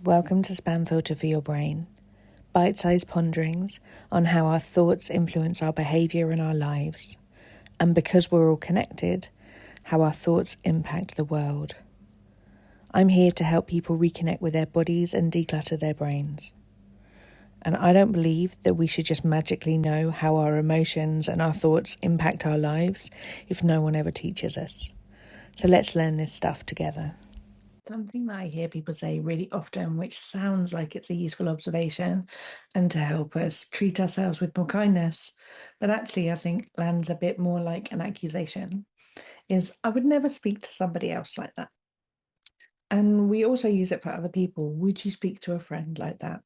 Welcome to Spam Filter for Your Brain, bite-sized ponderings on how our thoughts influence our behaviour and our lives, and because we're all connected, how our thoughts impact the world. I'm here to help people reconnect with their bodies and declutter their brains. And I don't believe that we should just magically know how our emotions and our thoughts impact our lives if no one ever teaches us. So let's learn this stuff together. Something that I hear people say really often, which sounds like it's a useful observation and to help us treat ourselves with more kindness, but actually I think lands a bit more like an accusation, is I would never speak to somebody else like that. And we also use it for other people. Would you speak to a friend like that?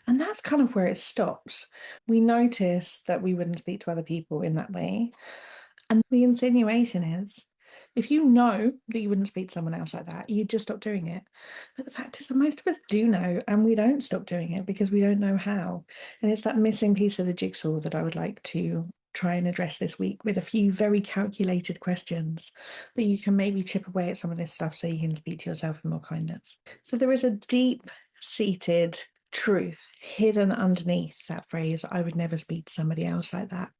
And that's kind of where it stops. We notice that we wouldn't speak to other people in that way. And the insinuation is, if you know that you wouldn't speak to someone else like that, you'd just stop doing it. But the fact is that most of us do know, and we don't stop doing it because we don't know how. And it's that missing piece of the jigsaw that I would like to try and address this week with a few very calculated questions that you can maybe chip away at some of this stuff so you can speak to yourself with more kindness. So there is a deep-seated truth hidden underneath that phrase, I would never speak to somebody else like that.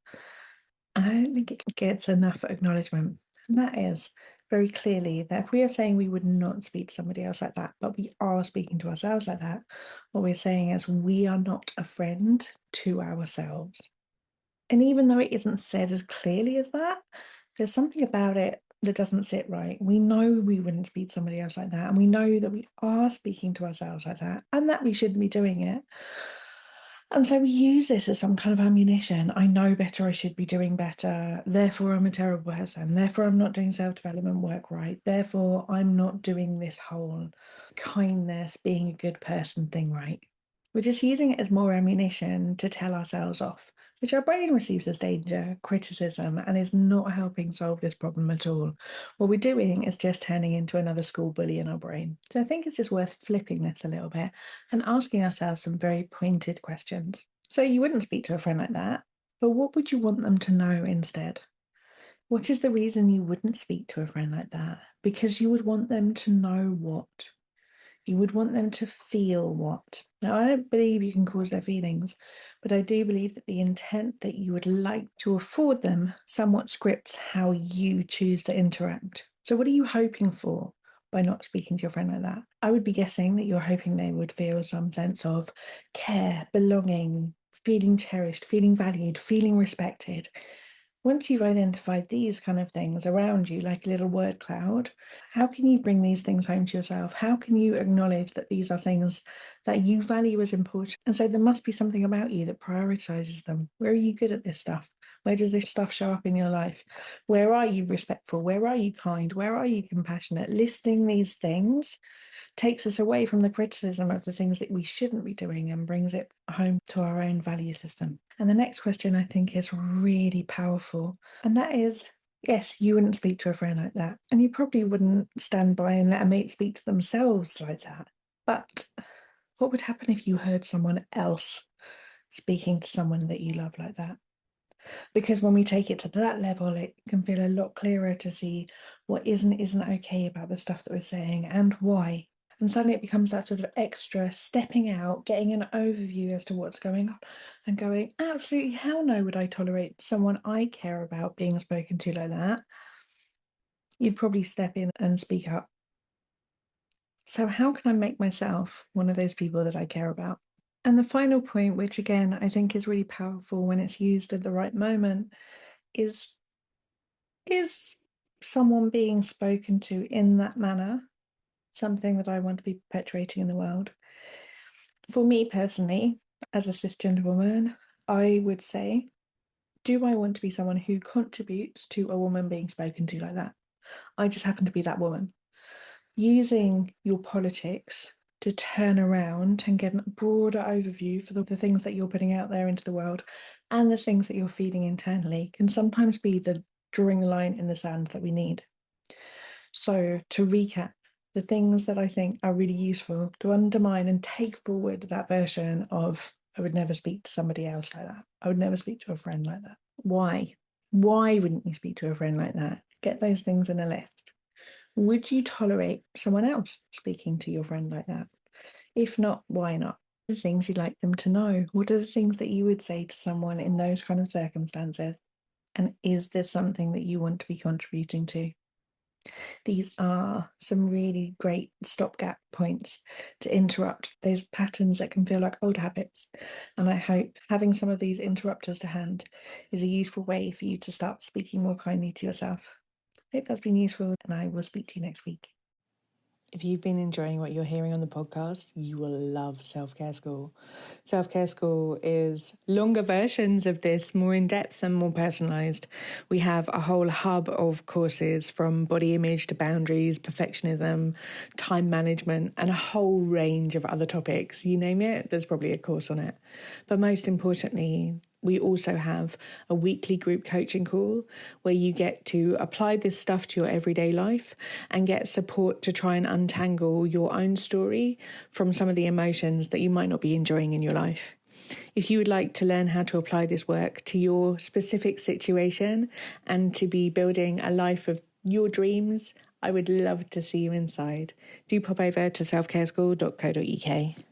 And I don't think it gets enough acknowledgement. And that is very clearly that if we are saying we would not speak to somebody else like that, but we are speaking to ourselves like that, what we're saying is we are not a friend to ourselves. And even though it isn't said as clearly as that, there's something about it that doesn't sit right. We know we wouldn't speak to somebody else like that, and we know that we are speaking to ourselves like that, and that we shouldn't be doing it. And so we use this as some kind of ammunition. I know better, I should be doing better. Therefore, I'm a terrible person. Therefore, I'm not doing self-development work right. Therefore, I'm not doing this whole kindness, being a good person thing right. We're just using it as more ammunition to tell ourselves off, which our brain receives as danger, criticism, and is not helping solve this problem at all. What we're doing is just turning into another school bully in our brain. So I think it's just worth flipping this a little bit and asking ourselves some very pointed questions. So you wouldn't speak to a friend like that, but what would you want them to know instead? What is the reason you wouldn't speak to a friend like that? Because you would want them to know what? You would want them to feel what? Now, I don't believe you can cause their feelings, but I do believe that the intent that you would like to afford them somewhat scripts how you choose to interact. So what are you hoping for by not speaking to your friend like that? I would be guessing that you're hoping they would feel some sense of care, belonging, feeling cherished, feeling valued, feeling respected. Once you've identified these kind of things around you, like a little word cloud, how can you bring these things home to yourself? How can you acknowledge that these are things that you value as important? And so there must be something about you that prioritizes them. Where are you good at this stuff? Where does this stuff show up in your life? Where are you respectful? Where are you kind? Where are you compassionate? Listing these things takes us away from the criticism of the things that we shouldn't be doing and brings it home to our own value system. And the next question I think is really powerful. And that is, yes, you wouldn't speak to a friend like that. And you probably wouldn't stand by and let a mate speak to themselves like that. But what would happen if you heard someone else speaking to someone that you love like that? Because when we take it to that level, it can feel a lot clearer to see what isn't okay about the stuff that we're saying and why. And suddenly it becomes that sort of extra stepping out, getting an overview as to what's going on and going, absolutely hell no would I tolerate someone I care about being spoken to like that. You'd probably step in and speak up. So how can I make myself one of those people that I care about? And the final point, which again, I think is really powerful when it's used at the right moment, is someone being spoken to in that manner something that I want to be perpetuating in the world? For me personally, as a cisgender woman, I would say, do I want to be someone who contributes to a woman being spoken to like that? I just happen to be that woman. Using your politics to turn around and get a broader overview for the things that you're putting out there into the world and the things that you're feeding internally can sometimes be the drawing the line in the sand that we need. So to recap, the things that I think are really useful to undermine and take forward that version of I would never speak to somebody else like that. I would never speak to a friend like that. Why? Why wouldn't you speak to a friend like that? Get those things in a list. Would you tolerate someone else speaking to your friend like that? If not, why not? The things you'd like them to know. What are the things that you would say to someone in those kind of circumstances? And is there something that you want to be contributing to? These are some really great stopgap points to interrupt those patterns that can feel like old habits. And I hope having some of these interrupters to hand is a useful way for you to start speaking more kindly to yourself. I hope that's been useful, and I will speak to you next week. If you've been enjoying what you're hearing on the podcast, you will love Self-Care School. Self-Care School is longer versions of this, more in-depth and more personalised. We have a whole hub of courses from body image to boundaries, perfectionism, time management, and a whole range of other topics. You name it, there's probably a course on it. But most importantly, we also have a weekly group coaching call where you get to apply this stuff to your everyday life and get support to try and untangle your own story from some of the emotions that you might not be enjoying in your life. If you would like to learn how to apply this work to your specific situation and to be building a life of your dreams, I would love to see you inside. Do pop over to selfcareschool.co.uk.